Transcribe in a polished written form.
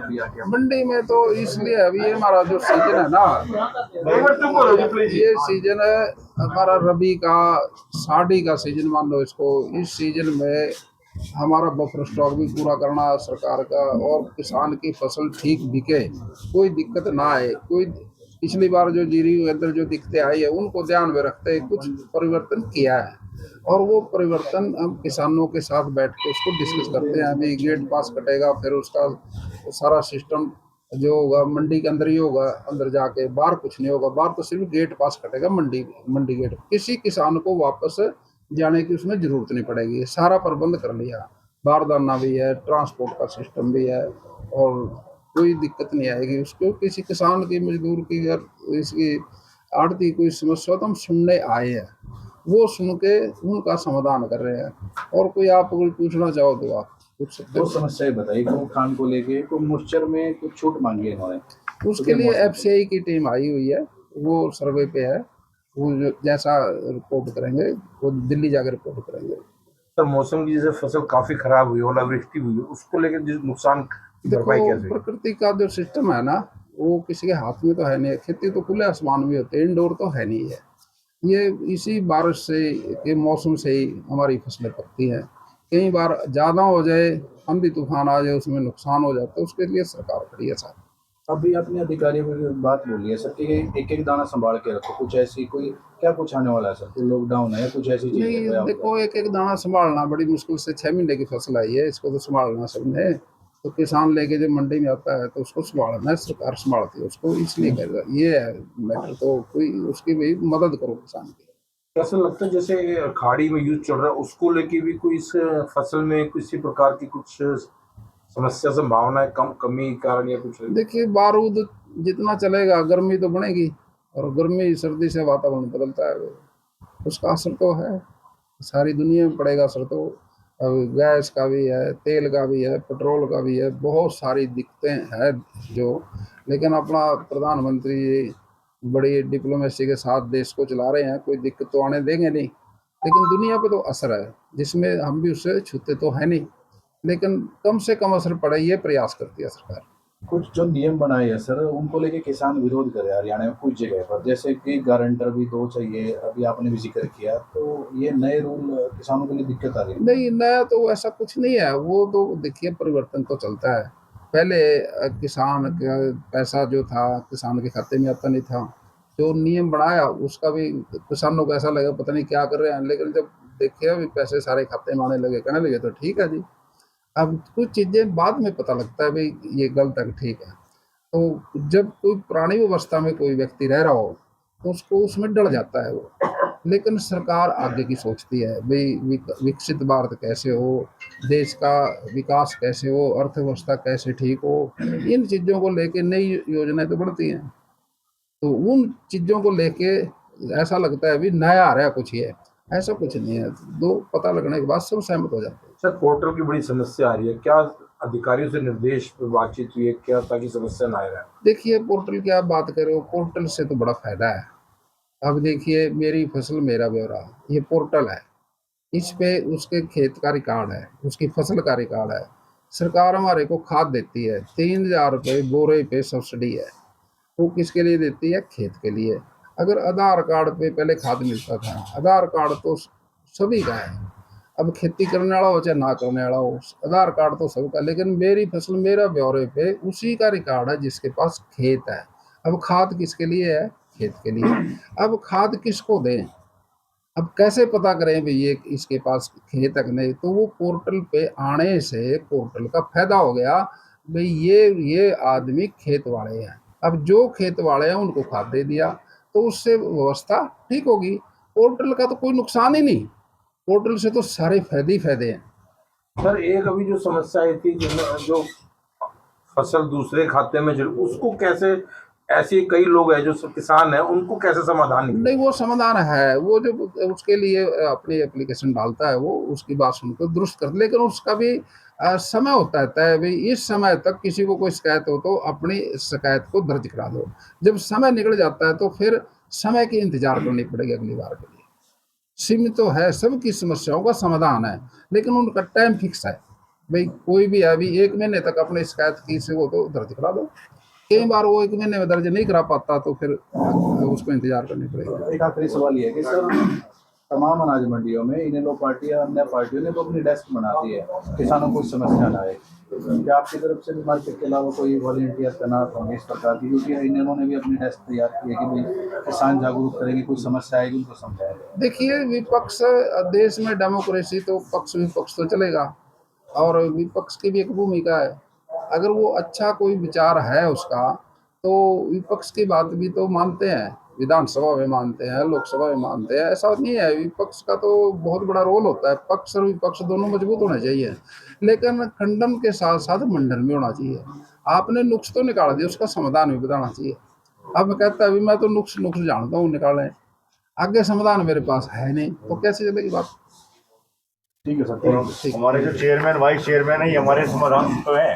अभी आके? मंडी में तो इसलिए अभी ये हमारा जो सीजन है ना, ये सीजन है हमारा रबी का, साड़ी का सीजन मान लो इसको। इस सीजन में हमारा बफर स्टॉक भी पूरा करना है सरकार का, और किसान की फसल ठीक बिके, कोई दिक्कत ना आए। कोई पिछली बार जो जीरी के अंदर जो दिक्कतें आई है उनको ध्यान में रखते हुए कुछ परिवर्तन किया है, और वो परिवर्तन हम किसानों के साथ बैठ के उसको डिस्कस करते हैं। अभी गेट पास कटेगा, फिर उसका सारा सिस्टम जो होगा मंडी के अंदर ही होगा, अंदर जाके बाहर कुछ नहीं होगा। बाहर तो सिर्फ गेट पास कटेगा, मंडी गेट। किसी किसान को वापस जाने की उसमें जरूरत नहीं पड़ेगी, सारा प्रबंध कर लिया। बारदाना भी है, ट्रांसपोर्ट का सिस्टम भी है, और कोई दिक्कत नहीं आएगी उसको। किसी किसान की, मजदूर की, अगर इसकी आड़ती कोई समस्या तो हम सुनने आए हैं, वो सुन के उनका समाधान कर रहे हैं। और कोई आप कोई पूछना चाहो तो आप पूछ सकते दो हो। समस्याएं बताई, को खान को लेके, को मॉइस्चर में कुछ छूट मांगी है इन्होंने। उसके लिए एफसीआई की टीम आई हुई है, वो सर्वे पे है। वो जैसा रिपोर्ट करेंगे वो दिल्ली जाकर रिपोर्ट करेंगे। सर, मौसम की जैसे फसल काफी खराब हुई, ओलावृष्टि हुई, उसको लेकर जिस नुकसान की देखो, भरपाई कैसे? प्रकृति का जो सिस्टम है ना, वो किसी के हाथ में तो है नहीं। खेती तो खुले आसमान में होते हैं, इंडोर तो है नहीं है। ये इसी बारिश से के मौसम से ही हमारी फसलें पकती हैं। कई बार ज़्यादा हो जाए, आंधी तूफान आ जाए, उसमें नुकसान हो जाता है, उसके लिए सरकार खड़ी है साहब। अभी अपने अधिकारियों को बात बोली है सर कि एक एक दाना संभाल के रखो, कुछ ऐसी कोई क्या कुछ आने वाला है सर, कोई लॉकडाउन है या कुछ ऐसी चीज है? नहीं, देखो, एक एक दाना संभालना बड़ी मुश्किल से, 6 महीने की फसल आई है, इसको तो संभालना सबने। तो किसान लेके जब मंडी में आता है तो उसको संभालना है, सरकार संभालती है उसको, इसलिए कर रहा है। ये है मैटर। तो कोई उसकी भी मदद करो किसान की। कैसा लगता है जैसे खाड़ी में युद्ध चल रहा है, उसको लेके भी कोई इस फसल में किसी प्रकार की कुछ समस्या संभावना है, कमी कारण या कुछ? देखिए, बारूद जितना चलेगा गर्मी तो बढ़ेगी, और गर्मी सर्दी से वातावरण बदलता है, उसका असर तो है, सारी दुनिया में पड़ेगा असर तो। अब गैस का भी है, तेल का भी है, पेट्रोल का भी है, बहुत सारी दिक्कतें हैं जो। लेकिन अपना प्रधानमंत्री जी बड़ी डिप्लोमेसी के साथ देश को चला रहे हैं, कोई दिक्कत तो आने देंगे नहीं। लेकिन दुनिया पे तो असर है जिसमें हम भी उससे छूते तो है नहीं, लेकिन कम से कम असर पड़े ये प्रयास करती है सरकार। कुछ जो नियम बनाए हैं सर, उनको लेके किसान विरोध कर रहे हैं हरियाणा में कुछ जगह पर, जैसे कि गारंटर भी 2 चाहिए, अभी आपने भी जिक्र किया, तो ये नए रूल किसानों के लिए दिक्कत आ रही है। नहीं, नया तो ऐसा कुछ नहीं है। वो तो देखिए, परिवर्तन तो चलता है। पहले किसान का पैसा जो था किसान के खाते में आता नहीं था। जो नियम बनाया उसका भी किसानों को ऐसा लगा पता नहीं क्या कर रहे हैं, लेकिन जब देखे अभी पैसे सारे खाते में आने लगे, कहने लगे तो ठीक है जी। अब कुछ चीज़ें बाद में पता लगता है भाई ये गलत है कि ठीक है। तो जब कोई पुरानी व्यवस्था में कोई व्यक्ति रह रहा हो तो उसको उसमें डर जाता है वो। लेकिन सरकार आगे की सोचती है भाई, विकसित भारत कैसे हो, देश का विकास कैसे हो, अर्थव्यवस्था कैसे ठीक हो। इन चीज़ों को लेके नई योजनाएं तो बढ़ती हैं। तो उन चीज़ों को लेके ऐसा लगता है भी नया आ रहा है कुछ ये, ऐसा कुछ नहीं है। दो पता लगने के बाद सब सहमत हो जाते हैं। सर, पोर्टल की बड़ी समस्या आ रही है, क्या अधिकारियों से निर्देश पे बातचीत हुई है क्या, ताकि समस्या ना आए? देखिए, पोर्टल की आप बात कर रहे हो, पोर्टल से तो बड़ा फायदा है। अब देखिए, मेरी फसल मेरा ब्यौरा, ये पोर्टल है। इस पे उसके खेत का रिकॉर्ड है, उसकी फसल का रिकॉर्ड है। सरकार हमारे को खाद देती है, 3,000 रुपये बोरे पे सब्सिडी है। वो किसके लिए देती है? खेत के लिए। अगर आधार कार्ड पे पहले खाद मिलता था, आधार कार्ड तो सभी का है। अब खेती करने वाला हो चाहे ना करने वाला हो, आधार कार्ड तो सबका। लेकिन मेरी फसल मेरा ब्यौरे पे उसी का रिकॉर्ड है जिसके पास खेत है। अब खाद किसके लिए है? खेत के लिए। अब खाद किसको दें? अब कैसे पता करें भाई ये इसके पास खेत है कि नहीं? तो वो पोर्टल पे आने से पोर्टल का फायदा हो गया भाई, ये आदमी खेत वाले हैं। अब जो खेत वाले हैं उनको खाद दे दिया, तो उससे व्यवस्था ठीक होगी। पोर्टल का तो कोई नुकसान ही नहीं, पोर्टल से तो सारे फायदे ही फायदे हैं। सर, एक अभी जो समस्या आई थी, जो फसल दूसरे खाते में चल, उसको कैसे, ऐसे कई लोग हैं जो किसान हैं, उनको कैसे समाधान नहीं, निकले? वो समाधान है। वो जो उसके लिए अपनी एप्लीकेशन डालता है, वो उसकी बात सुनकर दुरुस्त कर, लेकिन उसका भी समय होता है तय भाई, इस समय तक किसी को कोई शिकायत हो तो अपनी शिकायत को दर्ज करा दो। जब समय निकल जाता है तो फिर समय की इंतजार करनी पड़ेगी अगली बार के लिए। सीमित तो है, सबकी समस्याओं का समाधान है, लेकिन उनका टाइम फिक्स है। भाई कोई भी है, अभी 1 महीने तक अपने शिकायत की से वो तो दर्ज करा दो। कई बार वो 1 महीने में दर्ज नहीं करा पाता तो फिर उसको इंतजार करनी पड़ेगी। एक आखिरी सवाल ये है कि सर तमाम अनाज मंडियों में इनेलो पार्टियां अन्य पार्टियों ने तो अपनी डेस्क बना दी है, किसानों को समस्या ना आए। क्या आपकी तरफ से भी मार्केट के अलावा कोई वॉलेंटियर तैनात होंगे इस प्रकार की, क्योंकि इन्होंने भी अपनी डेस्क तैयार की है कि भाई किसान जागरूक करेंगे, कोई समस्या आएगी उनको समझाएंगे। देखिए विपक्ष, देश में डेमोक्रेसी तो पक्ष विपक्ष तो चलेगा, और विपक्ष की भी एक भूमिका है। अगर वो अच्छा कोई विचार है उसका तो विपक्ष की बात भी तो मानते हैं, विधानसभा में मानते हैं, लोकसभा में मानते हैं। ऐसा नहीं है, विपक्ष का तो बहुत बड़ा रोल होता है। पक्ष और विपक्ष दोनों मजबूत होने चाहिए, लेकिन खंडन के साथ साथ मंडन भी होना चाहिए। आपने नुक्स तो निकाल दिया, उसका समाधान भी बताना चाहिए। अब मैं कहता अभी मैं तो नुक्स नुक्स जानता हूँ निकालें, आगे समाधान मेरे पास है नहीं, तो कैसे चलेगी बात। ठीक है सर, थैंक यू। हमारे जो चेयरमैन वाइस चेयरमैन है ये हमारे समाधान तो है।